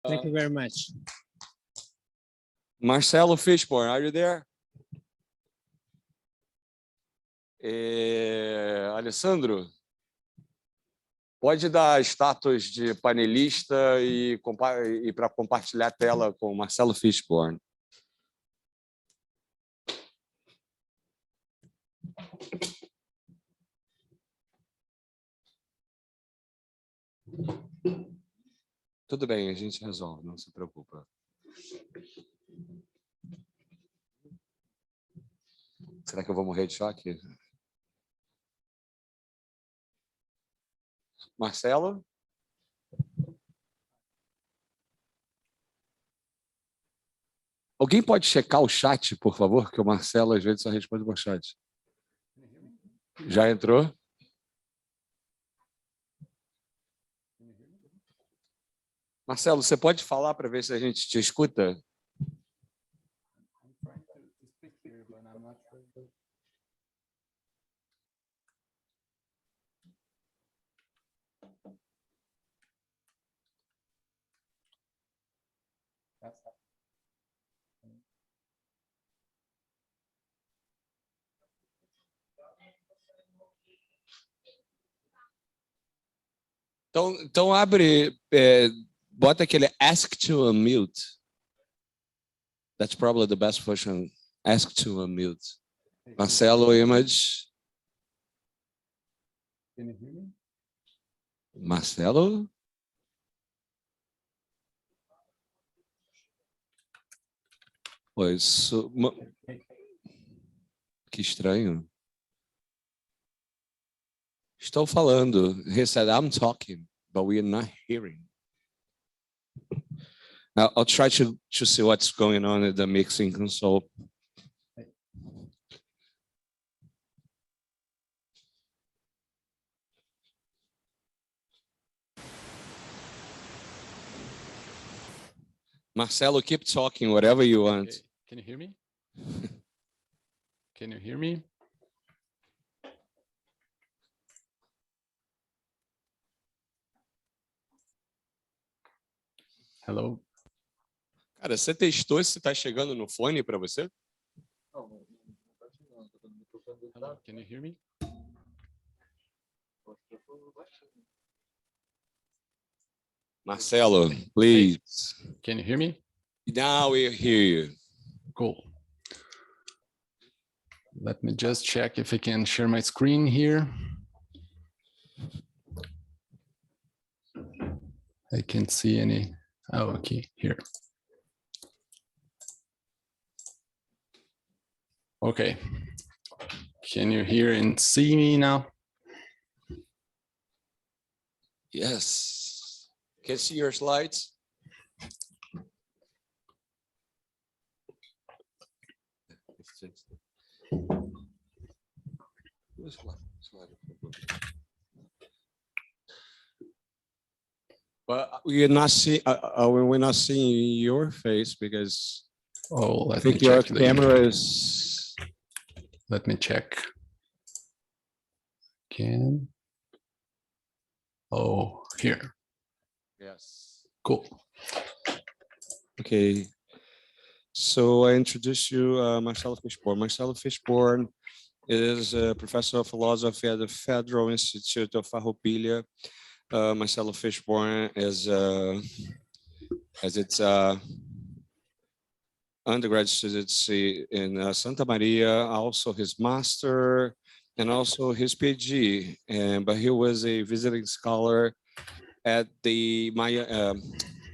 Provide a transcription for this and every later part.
Thank you very much. Marcelo Fischborn, are you there? Alessandro, pode dar status de panelista e para compartilhar a tela com Marcelo Fischborn. Tudo bem, a gente resolve, não se preocupa. Será que eu vou morrer de choque? Marcelo? Alguém pode checar o chat, por favor? Que o Marcelo às vezes só responde por chat. Já entrou? Marcelo, você pode falar para ver se a gente te escuta? Então abre, bota aquele ask to unmute. That's probably the best function. Ask to unmute. Marcelo, image. Can you hear me? Marcelo? Pois, que estranho. Estou falando. He said, I'm talking, but we are not hearing. Now, I'll try to see what's going on at the mixing console. Marcelo, keep talking, whatever you want. Okay. Can you hear me? Can you hear me? Hello? Cara, você testou se está chegando no fone para você? Hello, can you hear me? Marcelo, please. Can you hear me? Now we hear you. Cool. Let me just check if I can share my screen here. I can't see any. Oh, okay, here. Okay. Can you hear and see me now? Yes. Can you see your slides? But we're not seeing your face because I think your camera is. Let me check. Can. Oh, here. Yes. Cool. Okay. So I introduce you Marcelo Fischborn. Marcelo Fischborn is a professor of philosophy at the Federal Institute of Farroupilha. Marcelo Fischborn is as its undergraduate student in Santa Maria, also his master and also his PhD. But he was a visiting scholar at the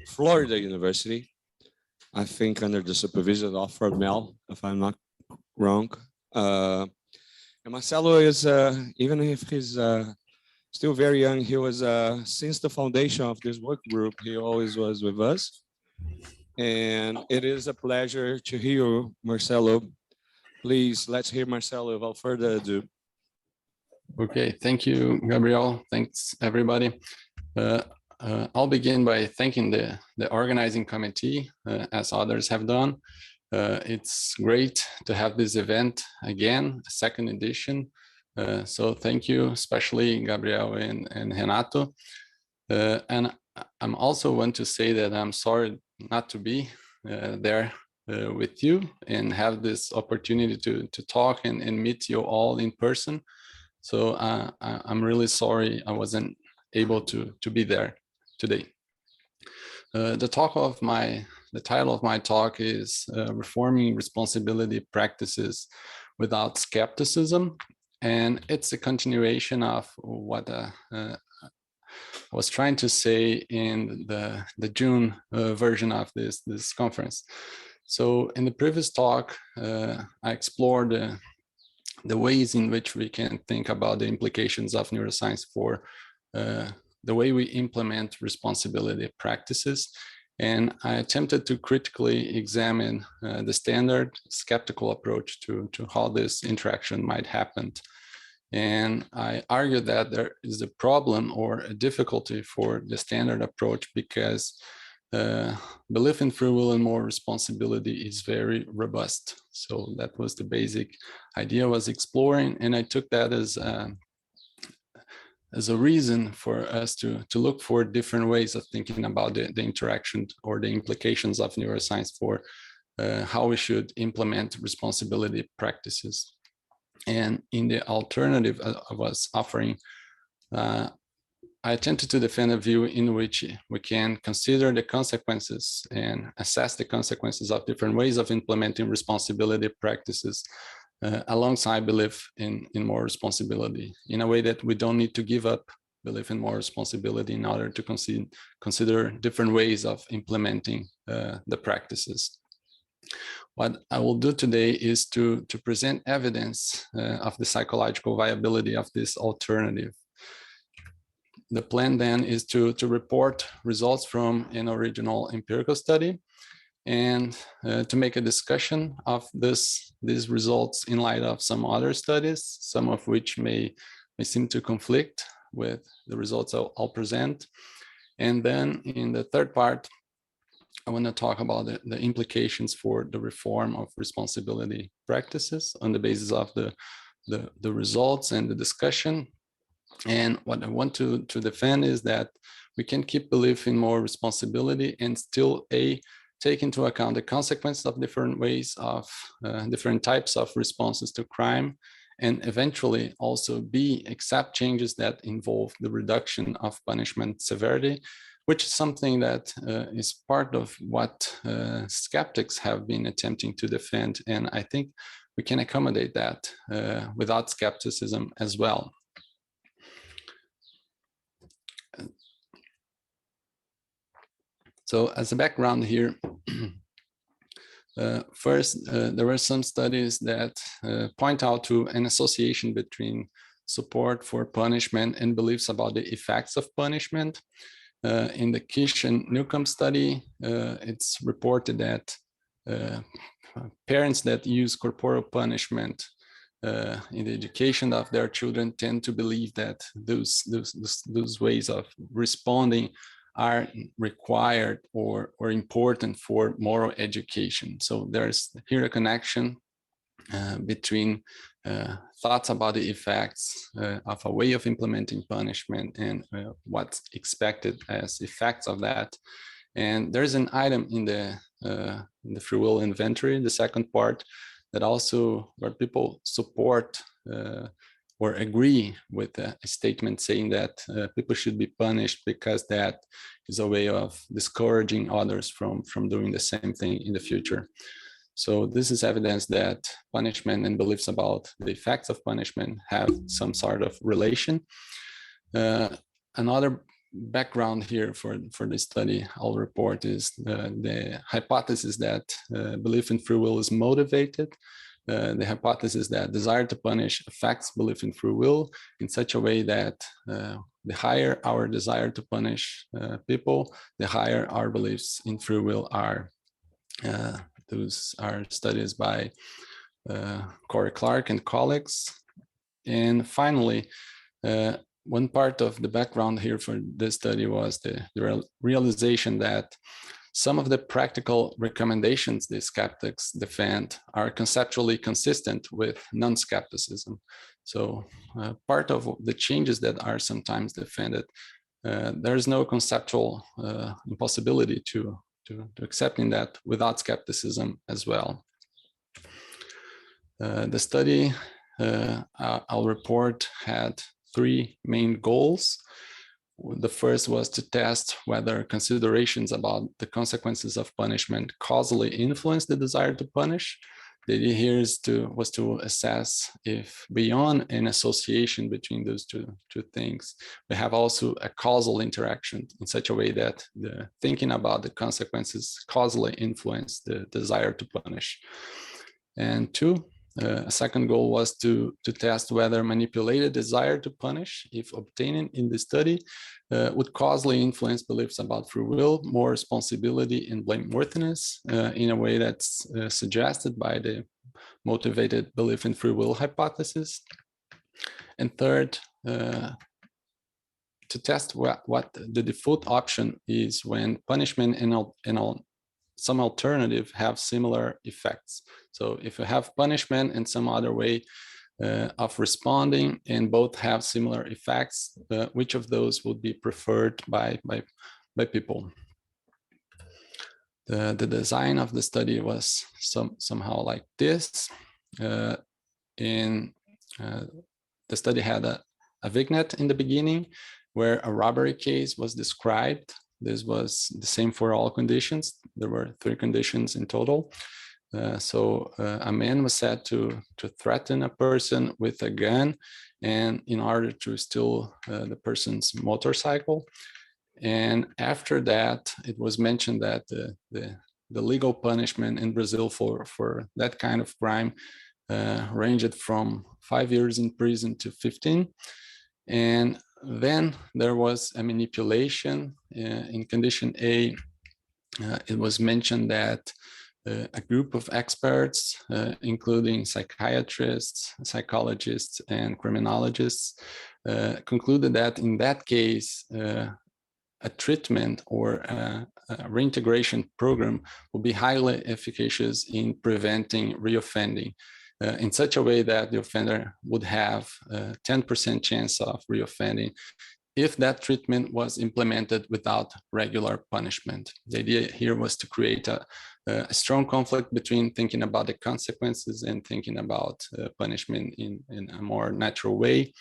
Florida University, I think under the supervision of Fred Mel, if I'm not wrong. And Marcelo is, even if he's still very young, he was, since the foundation of this work group, he always was with us. And it is a pleasure to hear you, Marcelo. Please, let's hear Marcelo without further ado. Okay, thank you, Gabriel. Thanks, everybody. I'll begin by thanking the organizing committee, as others have done. It's great to have this event again, a second edition. So thank you, especially Gabriel and Renato. And I'm also want to say that I'm sorry not to be there with you and have this opportunity to talk and meet you all in person. So I'm really sorry I wasn't able to be there today. The title of my talk is Reforming Responsibility Practices Without Skepticism. And it's a continuation of what I was trying to say in the June version of this conference. So in the previous talk, I explored the ways in which we can think about the implications of neuroscience for the way we implement responsibility practices. And I attempted to critically examine the standard skeptical approach to how this interaction might happen. And I argue that there is a problem or a difficulty for the standard approach because belief in free will and moral responsibility is very robust. So that was the basic idea I was exploring, and I took that as a reason for us to look for different ways of thinking about the interaction or the implications of neuroscience for how we should implement responsibility practices. And in the alternative I was offering, I attempted to defend a view in which we can consider the consequences and assess the consequences of different ways of implementing responsibility practices alongside belief in more responsibility, in a way that we don't need to give up belief in more responsibility in order to consider different ways of implementing the practices. What I will do today is to present evidence of the psychological viability of this alternative. The plan then is to report results from an original empirical study and to make a discussion of these results in light of some other studies, some of which may seem to conflict with the results I'll present. And then in the third part, I want to talk about the implications for the reform of responsibility practices on the basis of the results and the discussion. And what I want to defend is that we can keep belief in more responsibility and still take into account the consequences of different ways of different types of responses to crime, and eventually also accept changes that involve the reduction of punishment severity, which is something that is part of what skeptics have been attempting to defend. And I think we can accommodate that without skepticism as well. So as a background here, first, there were some studies that point out to an association between support for punishment and beliefs about the effects of punishment. In the Kish and Newcomb study, it's reported that parents that use corporal punishment in the education of their children tend to believe that those ways of responding are required or important for moral education. So there's here a connection between thoughts about the effects of a way of implementing punishment and what's expected as effects of that. And there's an item in the free will inventory, the second part, that also where people support or agree with a statement saying that people should be punished because that is a way of discouraging others from doing the same thing in the future. So this is evidence that punishment and beliefs about the effects of punishment have some sort of relation. Another background here for this study I'll report is the hypothesis that belief in free will is motivated. The hypothesis that desire to punish affects belief in free will in such a way that the higher our desire to punish people, the higher our beliefs in free will are. Those are studies by Corey Clark and colleagues. And finally, one part of the background here for this study was the realization that some of the practical recommendations the skeptics defend are conceptually consistent with non-skepticism. So part of the changes that are sometimes defended there's no conceptual impossibility to accepting that without skepticism as well. The study I'll report had 3 main goals. The first was to test whether considerations about the consequences of punishment causally influence the desire to punish. The idea here was to assess if beyond an association between those two things, we have also a causal interaction in such a way that the thinking about the consequences causally influence the desire to punish. And 2, a second goal was to test whether manipulated desire to punish, if obtained in the study, would causally influence beliefs about free will, more responsibility, and blameworthiness in a way that's suggested by the motivated belief in free will hypothesis. And third, to test what the default option is when punishment and some alternative have similar effects. So if you have punishment and some other way of responding and both have similar effects, which of those would be preferred by people? The design of the study was somehow like this. The study had a vignette in the beginning where a robbery case was described. This was the same for all conditions. There were 3 conditions in total. So a man was said to threaten a person with a gun, and in order to steal the person's motorcycle. And after that, it was mentioned that the legal punishment in Brazil for that kind of crime ranged from 5 years in prison to 15. And then there was a manipulation in condition A. It was mentioned that a group of experts, including psychiatrists, psychologists, and criminologists, concluded that in that case, a treatment or a reintegration program will be highly efficacious in preventing reoffending in such a way that the offender would have a 10% chance of reoffending if that treatment was implemented without regular punishment. The idea here was to create a strong conflict between thinking about the consequences and thinking about punishment in a more natural way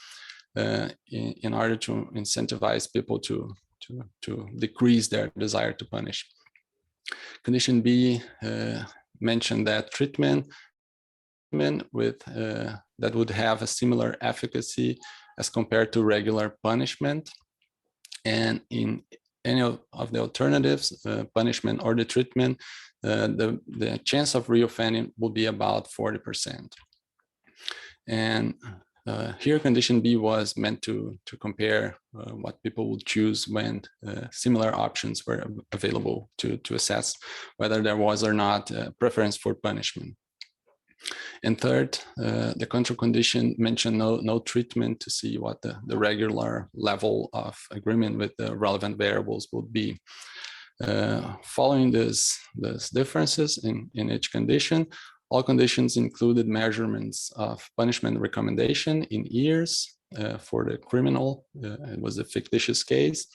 in order to incentivize people to decrease their desire to punish. Condition B mentioned that treatment with that would have a similar efficacy as compared to regular punishment, and in any of the alternatives, punishment or the treatment, the chance of reoffending will be about 40%. And here condition B was meant to compare what people would choose when similar options were available to assess whether there was or not a preference for punishment. And third, the control condition mentioned no treatment to see what the regular level of agreement with the relevant variables would be. Following these differences in each condition, all conditions included measurements of punishment recommendation in years for the criminal. It was a fictitious case.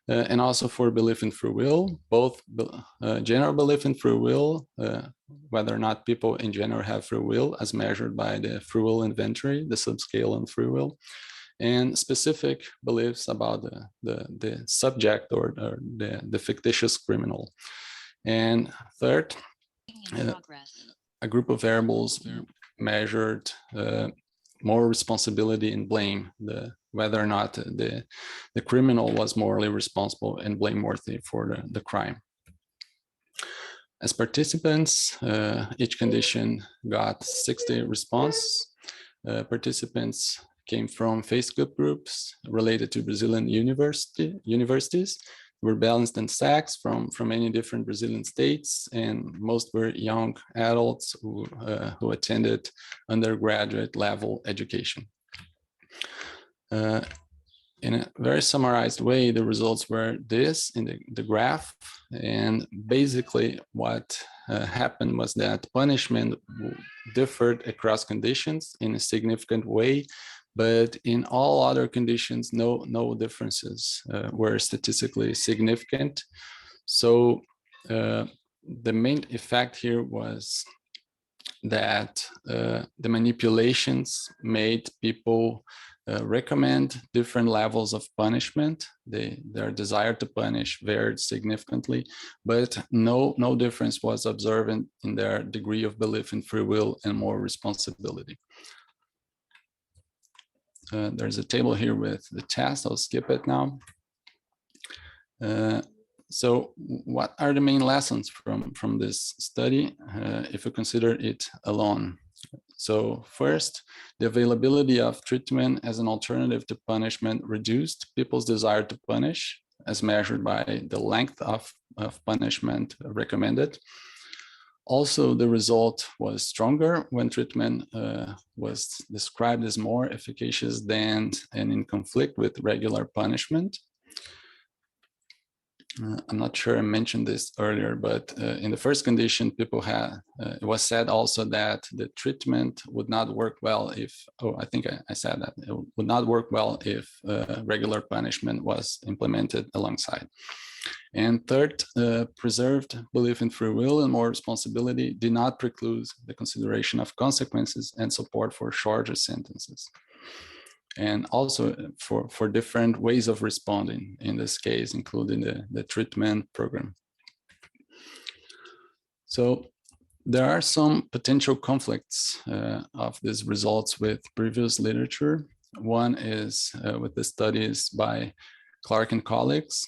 And also for belief in free will, both general belief in free will, whether or not people in general have free will as measured by the free will inventory, the subscale on free will, and specific beliefs about the subject or the fictitious criminal. And third, a group of variables measured more responsibility and blame, whether or not the criminal was morally responsible and blameworthy for the crime. As participants, each condition got 60 responses. Participants came from Facebook groups related to Brazilian universities. Were balanced in sex from many different Brazilian states, and most were young adults who attended undergraduate level education. In a very summarized way, the results were this in the graph, and basically what happened was that punishment differed across conditions in a significant way but in all other conditions, no differences were statistically significant. So the main effect here was that the manipulations made people recommend different levels of punishment. Their desire to punish varied significantly, but no difference was observed in their degree of belief in free will and moral responsibility. There's a table here with the test. I'll skip it now. So what are the main lessons from this study if you consider it alone? So first, the availability of treatment as an alternative to punishment reduced people's desire to punish, as measured by the length of punishment recommended. Also, the result was stronger when treatment was described as more efficacious than and in conflict with regular punishment. I'm not sure I mentioned this earlier, but in the first condition, people had, it was said also that the treatment would not work well if, I think I said that, it would not work well if regular punishment was implemented alongside. And third, preserved belief in free will and moral responsibility did not preclude the consideration of consequences and support for shorter sentences. And also for different ways of responding, in this case, including the treatment program. So there are some potential conflicts of these results with previous literature. One is with the studies by Clark and colleagues,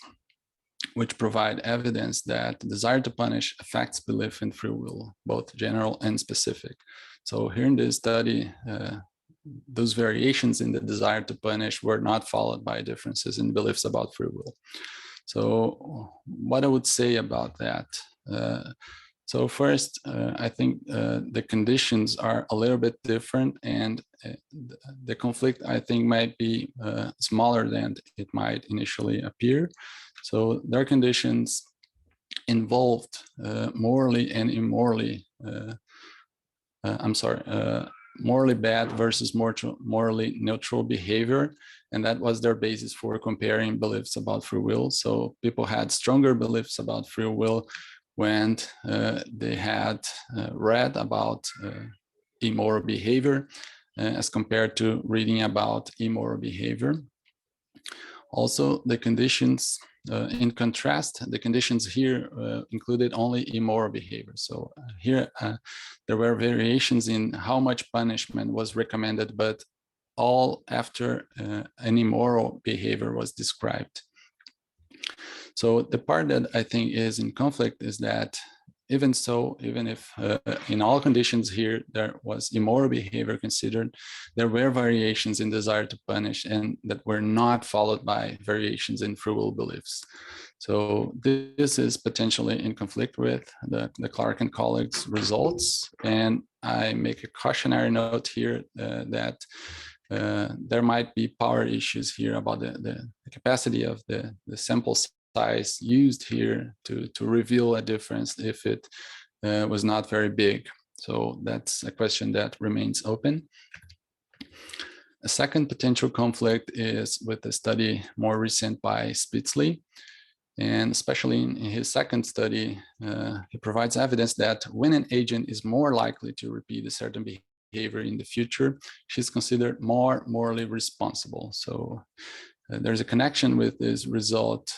which provide evidence that the desire to punish affects belief in free will, both general and specific. So here in this study, those variations in the desire to punish were not followed by differences in beliefs about free will. So what I would say about that? So first, I think the conditions are a little bit different, and the conflict, I think, might be smaller than it might initially appear. So their conditions involved morally and immorally, morally bad versus morally neutral behavior. And that was their basis for comparing beliefs about free will. So people had stronger beliefs about free will when they had read about immoral behavior as compared to reading about immoral behavior. Also, the conditions, in contrast, the conditions here included only immoral behavior. So here there were variations in how much punishment was recommended, but all after an immoral behavior was described. So the part that I think is in conflict is that even if in all conditions here there was immoral behavior considered, there were variations in desire to punish and that were not followed by variations in free will beliefs. So this is potentially in conflict with the Clark and colleagues results. And I make a cautionary note here that there might be power issues here about the capacity of the sample size used here to reveal a difference if it was not very big. So that's a question that remains open. A second potential conflict is with the study more recent by Spitzley. And especially in his second study, he provides evidence that when an agent is more likely to repeat a certain behavior in the future, she's considered more morally responsible. So there's a connection with this result,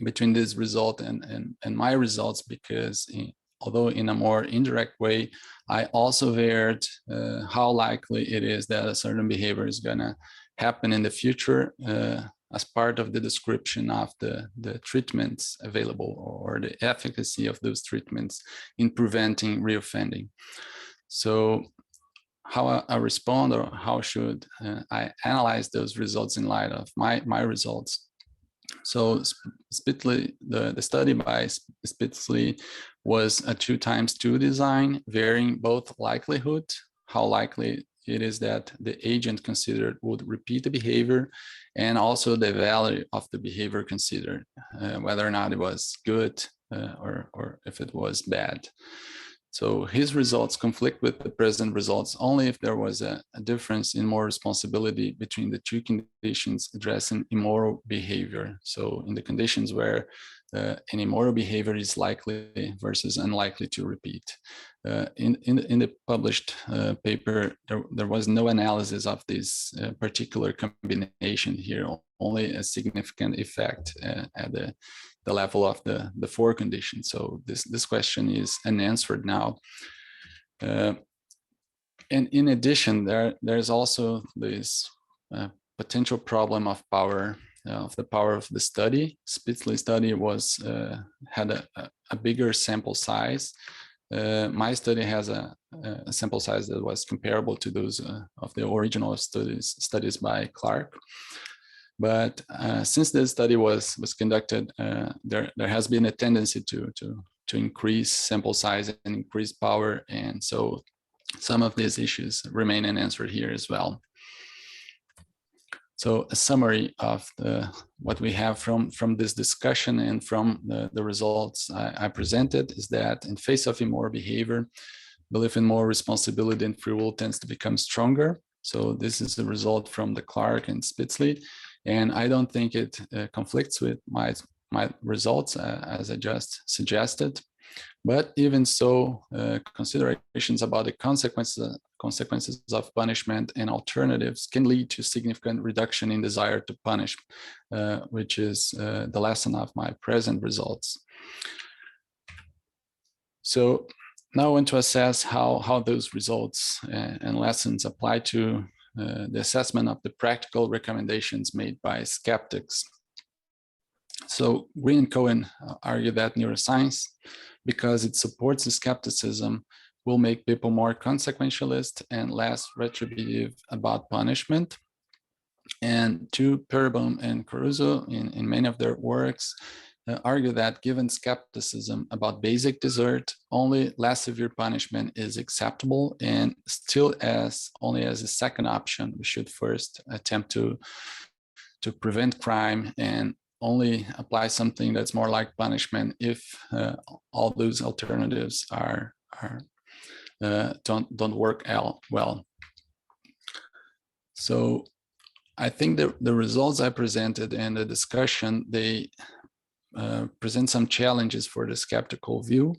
between this result and my results, because although in a more indirect way, I also varied how likely it is that a certain behavior is going to happen in the future as part of the description of the treatments available or the efficacy of those treatments in preventing reoffending. So how I respond, or how should I analyze those results in light of my results? So Spitzley, the study by Spitzley was a 2x2 design, varying both likelihood, how likely it is that the agent considered would repeat the behavior, and also the value of the behavior considered, whether or not it was good or if it was bad. So his results conflict with the present results only if there was a difference in moral responsibility between the two conditions addressing immoral behavior. So in the conditions where an immoral behavior is likely versus unlikely to repeat. In the published paper, there was no analysis of this particular combination here, only a significant effect at the level of the four conditions. So this question is unanswered now. And in addition, there's also this potential problem of power, of the power of the study. Spitzley study was had a bigger sample size. My study has a sample size that was comparable to those of the original studies by Clark. But since this study was conducted, there has been a tendency to increase sample size and increase power, and so some of these issues remain unanswered here as well. So a summary of what we have from this discussion and from the results I presented is that in face of immoral behavior, belief in moral responsibility and free will tends to become stronger. So this is the result from the Clark and Spitzley. And I don't think it conflicts with my results as I just suggested. But even so, considerations about the consequences of punishment and alternatives can lead to significant reduction in desire to punish, which is the lesson of my present results. So now I want to assess how those results and lessons apply to the assessment of the practical recommendations made by skeptics. So Green and Cohen argue that neuroscience, because it supports the skepticism, will make people more consequentialist and less retributive about punishment. And Peereboom and Caruso, in many of their works, argue that given skepticism about basic desert, only less severe punishment is acceptable, and still only as a second option, we should first attempt to prevent crime and only apply something that's more like punishment if all those alternatives don't work out well. So I think the results I presented and the discussion, they present some challenges for the skeptical view.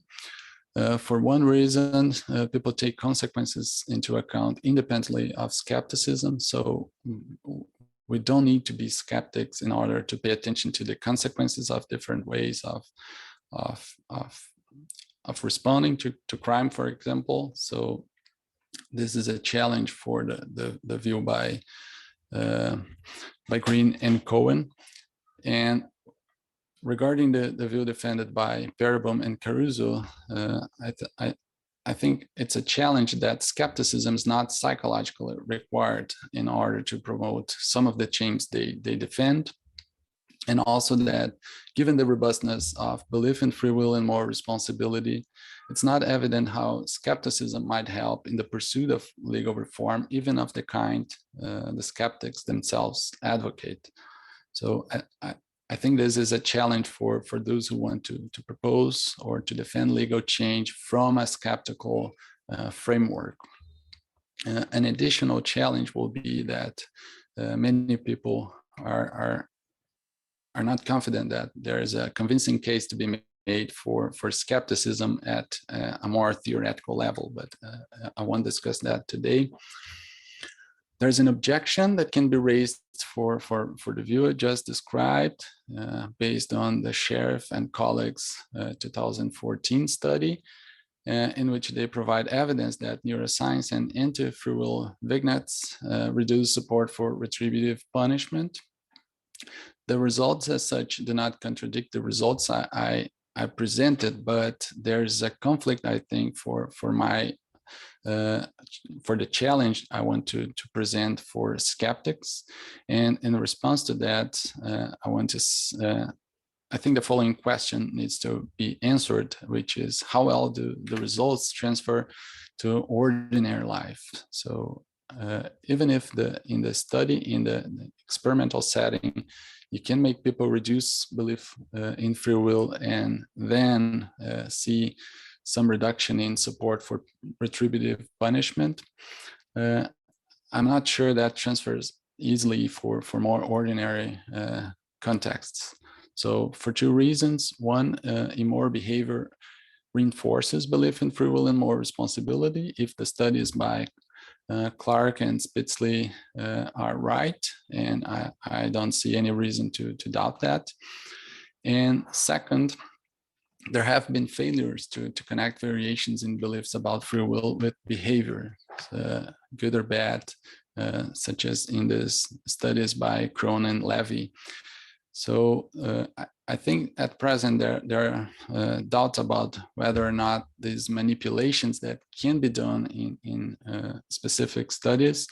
For one reason, people take consequences into account independently of skepticism. So we don't need to be skeptics in order to pay attention to the consequences of different ways of responding to crime, for example. So this is a challenge for the view by Green and Cohen. And regarding the view defended by Peereboom and Caruso, I think it's a challenge that skepticism is not psychologically required in order to promote some of the change they defend. And also that given the robustness of belief in free will and moral responsibility, it's not evident how skepticism might help in the pursuit of legal reform, even of the kind the skeptics themselves advocate. So I think this is a challenge for those who want to propose or to defend legal change from a skeptical framework. An additional challenge will be that many people are not confident that there is a convincing case to be made for skepticism at a more theoretical level, but I won't discuss that today. There's an objection that can be raised for the view I just described based on the Sheriff and colleagues 2014 study in which they provide evidence that neuroscience and anti-free will vignettes reduce support for retributive punishment. The results as such do not contradict the results I presented, but there's a conflict, I think, for the challenge I want to present for skeptics. And in response to that, I think the following question needs to be answered, which is how well do the results transfer to ordinary life? So even if in the study, in the experimental setting, you can make people reduce belief in free will and then see some reduction in support for retributive punishment. I'm not sure that transfers easily for more ordinary contexts. So for two reasons: one, immoral behavior reinforces belief in free will and moral responsibility if the studies by Clark and Spitzley are right, and I don't see any reason to doubt that. And second, there have been failures to connect variations in beliefs about free will with behavior, good or bad, such as in these studies by Krohn and Levy. So I think at present there are doubts about whether or not these manipulations that can be done in specific studies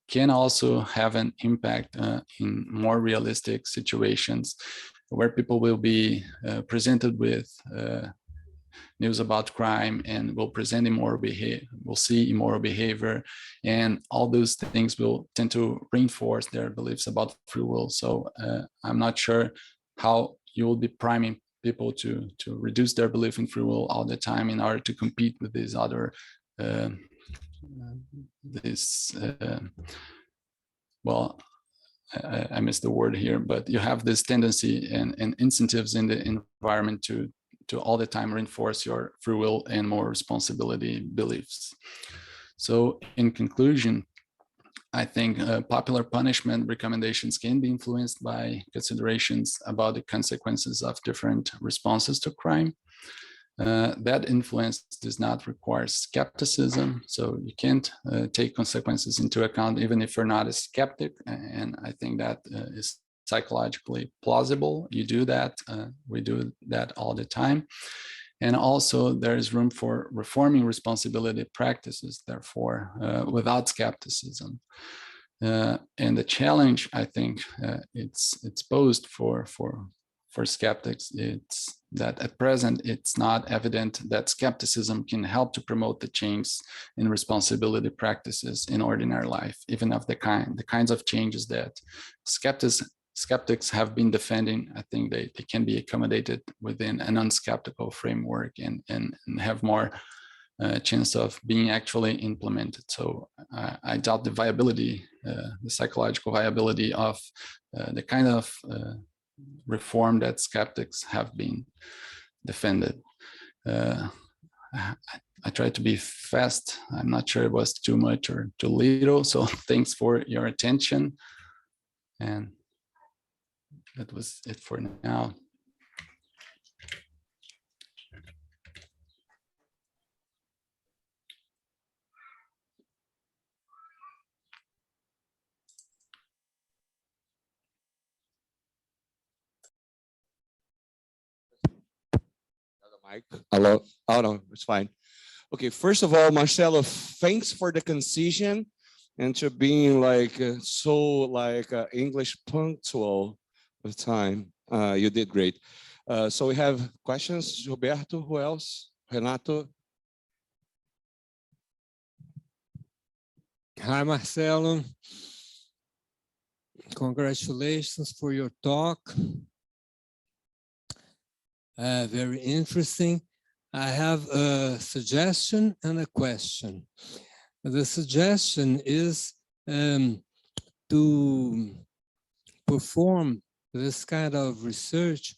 can also have an impact in more realistic situations where people will be presented with news about crime and will present immoral behavior, will see immoral behavior, and all those things will tend to reinforce their beliefs about free will. So I'm not sure how you will be priming people to reduce their belief in free will all the time in order to compete with these other well, I missed the word here, but you have this tendency and incentives in the environment to all the time reinforce your free will and more responsibility beliefs. So in conclusion, I think popular punishment recommendations can be influenced by considerations about the consequences of different responses to crime. That influence does not require skepticism, so you can't take consequences into account even if you're not a skeptic, and I think that is psychologically plausible. You do that, we do that all the time. And also there is room for reforming responsibility practices, therefore, without skepticism. And the challenge, I think, it's posed for skeptics, it's that at present, it's not evident that skepticism can help to promote the change in responsibility practices in ordinary life, even of the kinds of changes that skeptics have been defending. I think they can be accommodated within an unskeptical framework and have more chance of being actually implemented. So I doubt the viability, the psychological viability of the kind of reform that skeptics have been defended. I tried to be fast. I'm not sure it was too much or too little. So thanks for your attention. And that was it for now. Mike. Hello. Oh no, it's fine. Okay, first of all, Marcelo, thanks for the concision and to being like English punctual with time. You did great. So we have questions. Roberto, who else? Renato. Hi, Marcelo. Congratulations for your talk. Very interesting. I have a suggestion and a question. The suggestion is to perform this kind of research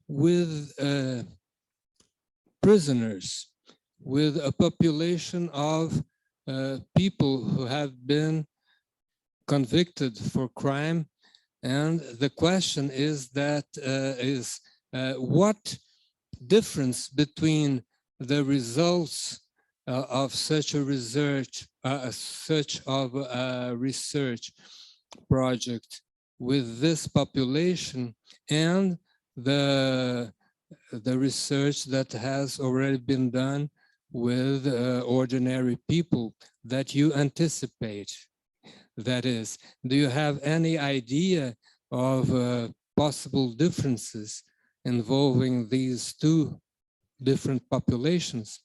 with prisoners, with a population of people who have been convicted for crime. And the question is that what difference between the results of such a research project with this population and the research that has already been done with ordinary people that you anticipate? That is, do you have any idea of possible differences involving these two different populations?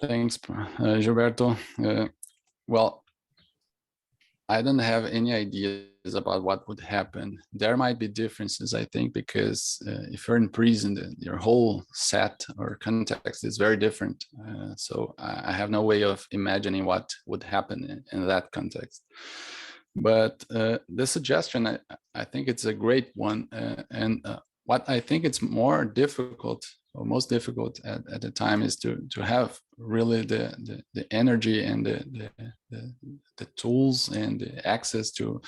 Thanks, Gilberto. Well, I don't have any ideas about what would happen. There might be differences, I think, because if you're in prison, your whole set or context is very different. So I have no way of imagining what would happen in that context. But the suggestion, I think it's a great one. And what I think it's more difficult, or most difficult at the time, is to have really the energy and the tools and the access to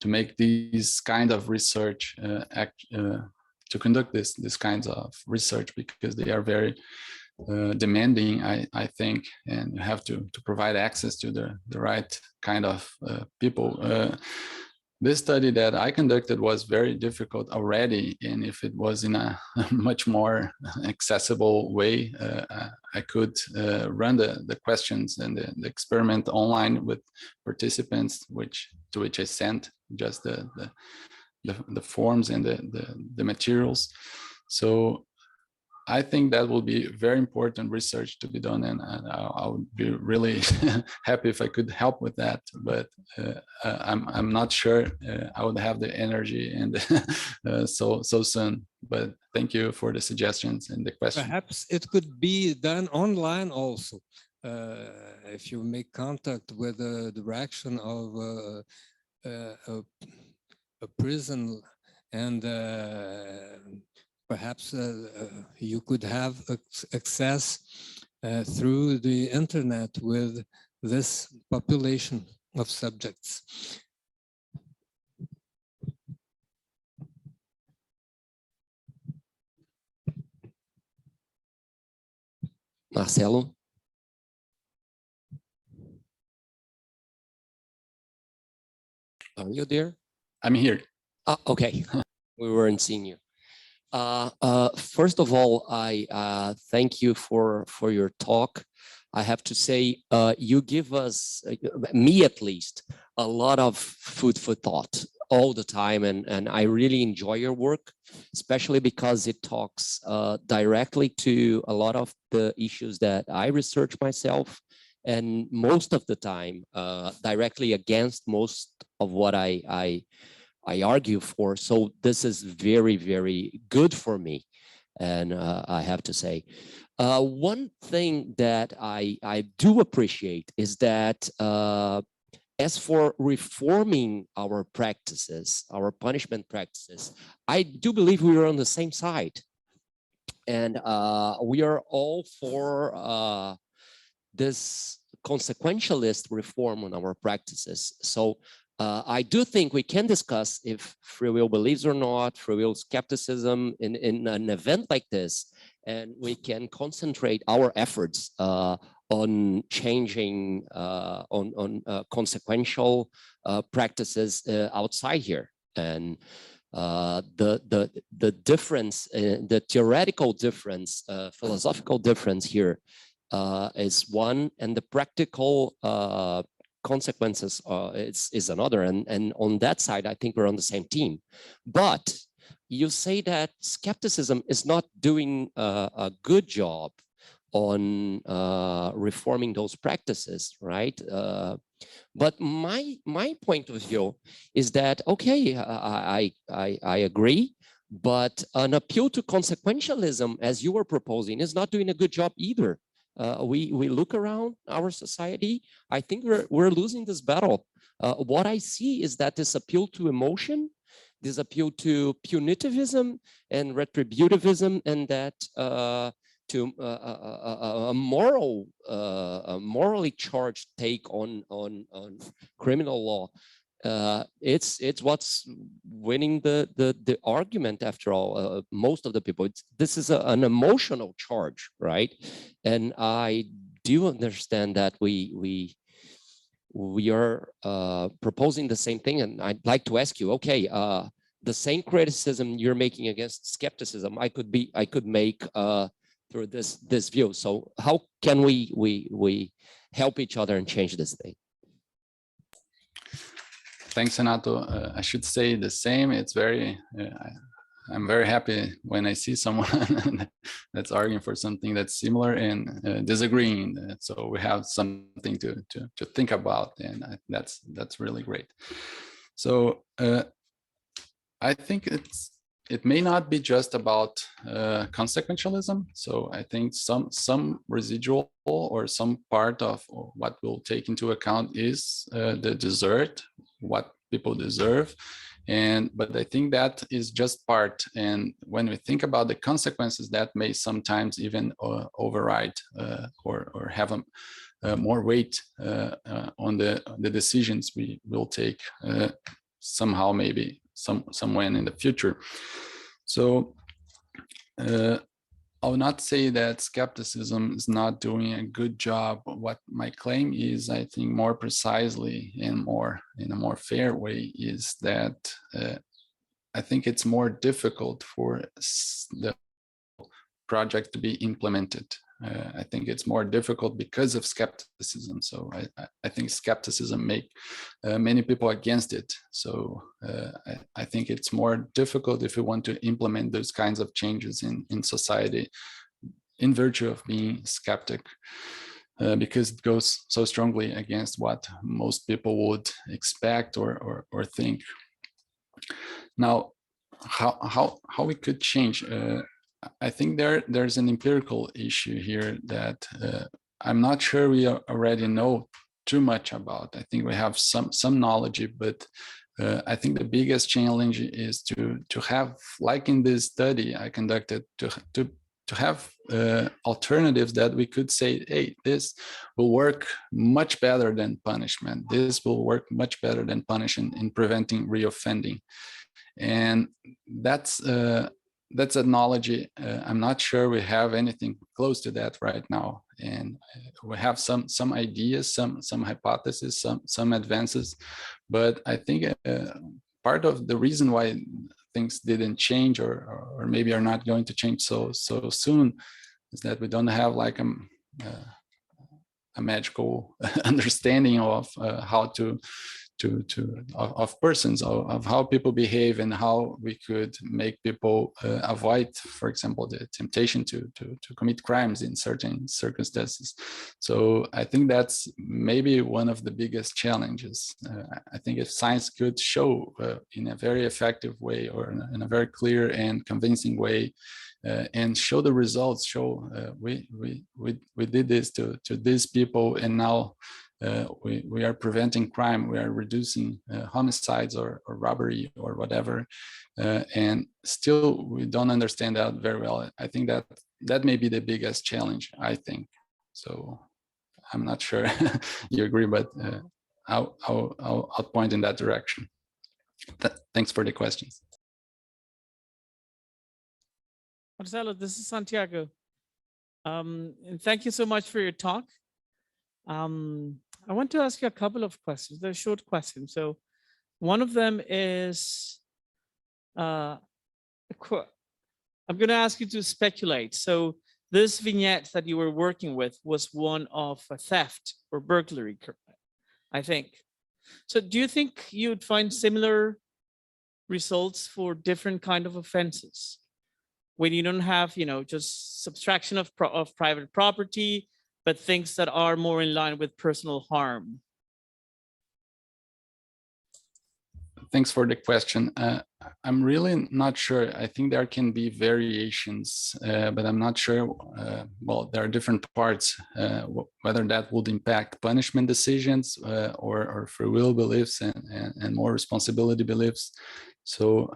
make these kind of research, to conduct this kinds of research, because they are very demanding, I think, and you have to provide access to the right kind of people. This study that I conducted was very difficult already, and if it was in a much more accessible way, I could run the questions and the experiment online with participants, to which I sent just the forms and the materials. So I think that will be very important research to be done, and I would be really happy if I could help with that. But I'm not sure I would have the energy and so soon. But thank you for the suggestions and the question. Perhaps it could be done online also, if you make contact with the direction of a prison, and perhaps you could have access through the internet with this population of subjects. Marcelo? Are you there? I'm here. Okay, we weren't seeing you. First of all, I thank you for your talk. I have to say, you give us, me at least, a lot of food for thought all the time, and I really enjoy your work, especially because it talks directly to a lot of the issues that I research myself, and most of the time directly against most of what I argue for. So this is very, very good for me. And I have to say, one thing that I do appreciate is that as for reforming our practices, our punishment practices, I do believe we are on the same side. And we are all for this consequentialist reform on our practices. So I do think we can discuss if free will believes or not, free will skepticism in an event like this, and we can concentrate our efforts on changing on consequential practices outside here. And the difference, the theoretical difference, philosophical difference here is one, and the practical consequences is another, and on that side I think we're on the same team. But you say that skepticism is not doing a good job on reforming those practices, right? But my point of view is that, okay, I agree, but an appeal to consequentialism, as you were proposing, is not doing a good job either. We look around our society, I think we're losing this battle. What I see is that this appeal to emotion, this appeal to punitivism and retributivism, and that to a morally charged take on criminal law, it's what's winning the argument after all. Most of the people, this is an emotional charge, right? And I do understand that we are proposing the same thing, and I'd like to ask you, okay, the same criticism you're making against skepticism, I could make through this view. So how can we help each other and change this thing? Thanks, Renato. I should say the same. It's very, I'm very happy when I see someone that's arguing for something that's similar and disagreeing. So we have something to think about, and that's really great. So I think it may not be just about consequentialism. So I think some residual or some part of what we'll take into account is the desert, what people deserve. But I think that is just part. And when we think about the consequences, that may sometimes even override or have more weight on the decisions we will take somehow, maybe somewhere in the future. So I will not say that skepticism is not doing a good job. What my claim is, I think more precisely and more in a more fair way, is that I think it's more difficult for the project to be implemented. I think it's more difficult because of skepticism. So I think skepticism make many people against it. So I think it's more difficult if you want to implement those kinds of changes in society in virtue of being skeptic, because it goes so strongly against what most people would expect or think. Now, how we could change? I think there's an empirical issue here that I'm not sure we already know too much about. I think we have some knowledge, but I think the biggest challenge is to have, like in this study I conducted, to have alternatives that we could say, hey, this will work much better than punishment. This will work much better than punishing in preventing reoffending. And that's a knowledge. I'm not sure we have anything close to that right now. And we have some ideas, some hypotheses, some advances, but I think part of the reason why things didn't change or maybe are not going to change so soon is that we don't have like a magical understanding of how of persons, of how people behave and how we could make people avoid, for example, the temptation to commit crimes in certain circumstances. So I think that's maybe one of the biggest challenges. I think if science could show in a very effective way or in a very clear and convincing way and show the results, show we did this to these people, and now we are preventing crime, we are reducing homicides or robbery or whatever, and still we don't understand that very well. I think that may be the biggest challenge, I think. So I'm not sure you agree, but I'll point in that direction. Thanks for the questions. Marcelo, this is Santiago. And thank you so much for your talk. I want to ask you a couple of questions. They're short questions. So one of them is, I'm going to ask you to speculate. So this vignette that you were working with was one of a theft or burglary, I think. So do you think you'd find similar results for different kind of offenses when you don't have, just subtraction of private property, but things that are more in line with personal harm? Thanks for the question. I'm really not sure. I think there can be variations, but I'm not sure. Well, there are different parts, whether that would impact punishment decisions or free will beliefs and more responsibility beliefs. So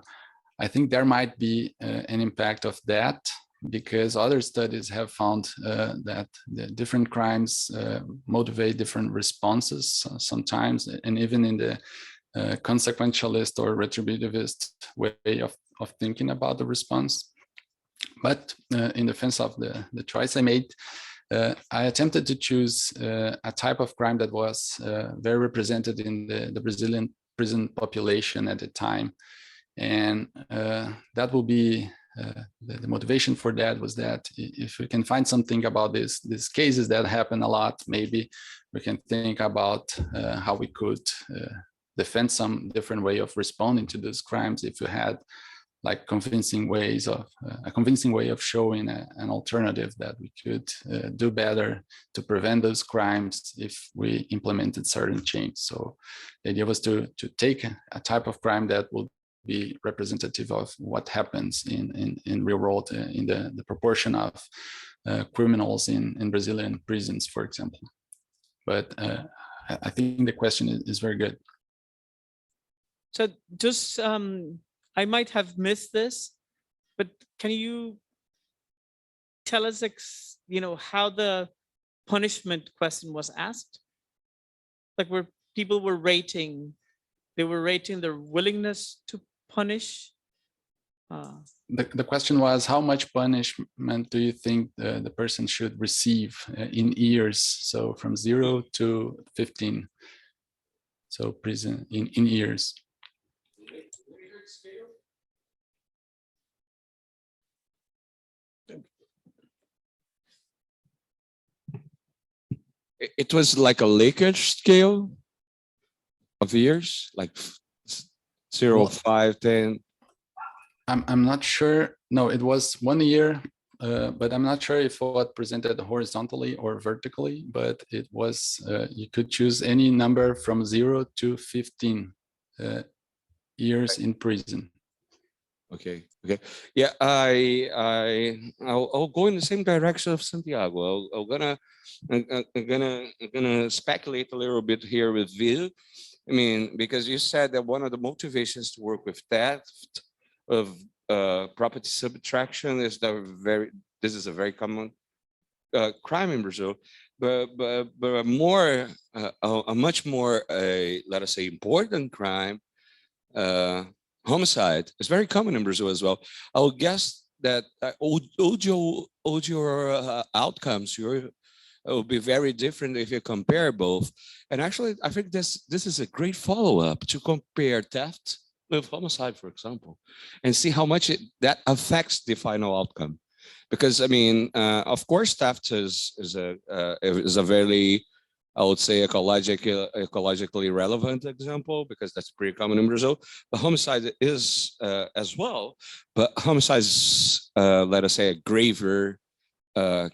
I think there might be an impact of that, because other studies have found that the different crimes motivate different responses sometimes, and even in the consequentialist or retributivist way of thinking about the response. But in defense of the choice I made, I attempted to choose a type of crime that was very represented in the Brazilian prison population at the time. And that will be the motivation for that was that if we can find something about these cases that happen a lot, maybe we can think about how we could defend some different way of responding to those crimes if you had like convincing ways of a convincing way of showing an alternative that we could do better to prevent those crimes if we implemented certain changes. So the idea was to take a type of crime that would be representative of what happens in real world in the proportion of criminals in Brazilian prisons, for example. But I think the question is very good. So just, I might have missed this, but can you tell us, how the punishment question was asked? Like where people were rating, they were rating their willingness to punish? The question was, how much punishment do you think the person should receive in years? So from 0 to 15. So prison in years. It was like a Likert scale of years, like 0, 5, 10. I'm not sure. No, it was 1 year, but I'm not sure if what presented horizontally or vertically, but it was, you could choose any number from 0 to 15 years in prison. Okay. Yeah, I'll go in the same direction of Santiago. I'm gonna speculate a little bit here with Vil. I mean, because you said that one of the motivations to work with theft of property subtraction is this is a very common crime in Brazil, but a much more let us say important crime, homicide, is very common in Brazil as well. I would guess that all your outcomes will be very different if you compare both. And actually, I think this is a great follow-up to compare theft with homicide, for example, and see how much that affects the final outcome. Because I mean, of course, theft is a very, I would say, ecologically relevant example, because that's pretty common in Brazil. But homicide is as well. But homicide is, let us say, a graver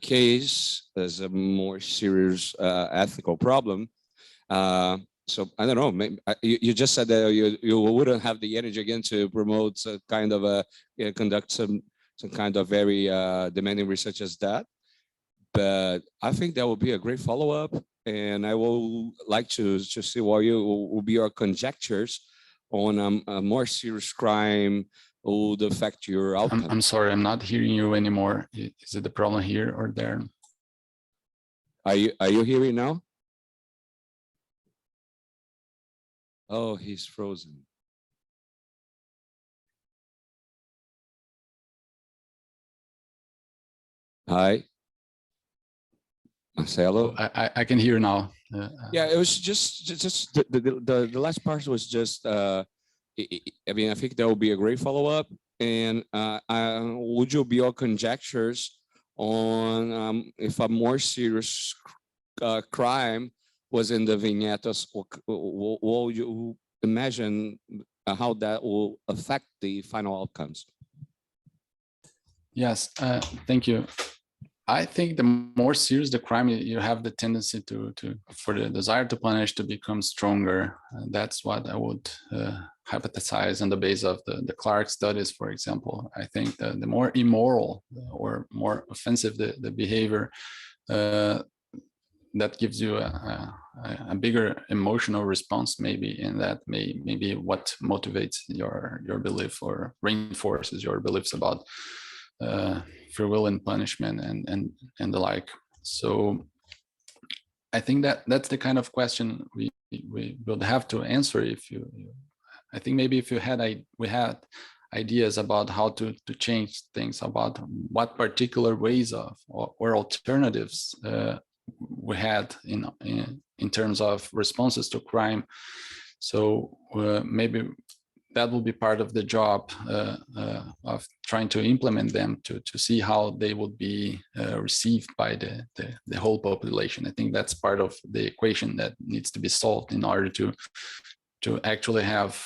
case, as a more serious ethical problem. So I don't know. Maybe, you just said that you wouldn't have the energy again to promote kind of conduct some kind of very demanding research as that. But I think that will be a great follow-up, and I will like to see what will be your conjectures on a more serious crime would affect your outcome. I'm sorry, I'm not hearing you anymore. Is it the problem here or there? Are you hearing now? Oh, he's frozen. Hi, Marcelo. I can hear now. Yeah, it was just the last part was just. I mean, I think that will be a great follow-up. And would you be your conjectures on if a more serious crime was in the vignettes, will you imagine how that will affect the final outcomes? Yes, thank you. I think the more serious the crime, you have the tendency for the desire to punish to become stronger. That's what I would hypothesize on the basis of the Clark studies, for example. I think the more immoral or more offensive the behavior, that gives you a bigger emotional response, maybe, and that may be what motivates your belief or reinforces your beliefs about free will and punishment and the like. So I think that's the kind of question we would have to answer. I think maybe if we had ideas about how to change things, about what particular ways of or alternatives we had in terms of responses to crime. So maybe that will be part of the job of trying to implement them to see how they would be received by the whole population. I think that's part of the equation that needs to be solved in order to actually have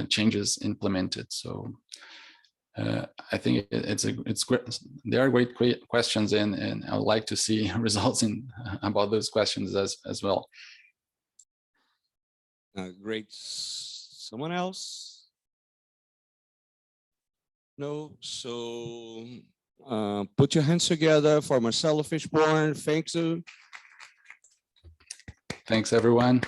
changes implemented. So I think it's great. They are great questions, and I would like to see results about those questions as well. Great. Someone else? No. So put your hands together for Marcelo Fischborn. Thanks you. Thanks, everyone.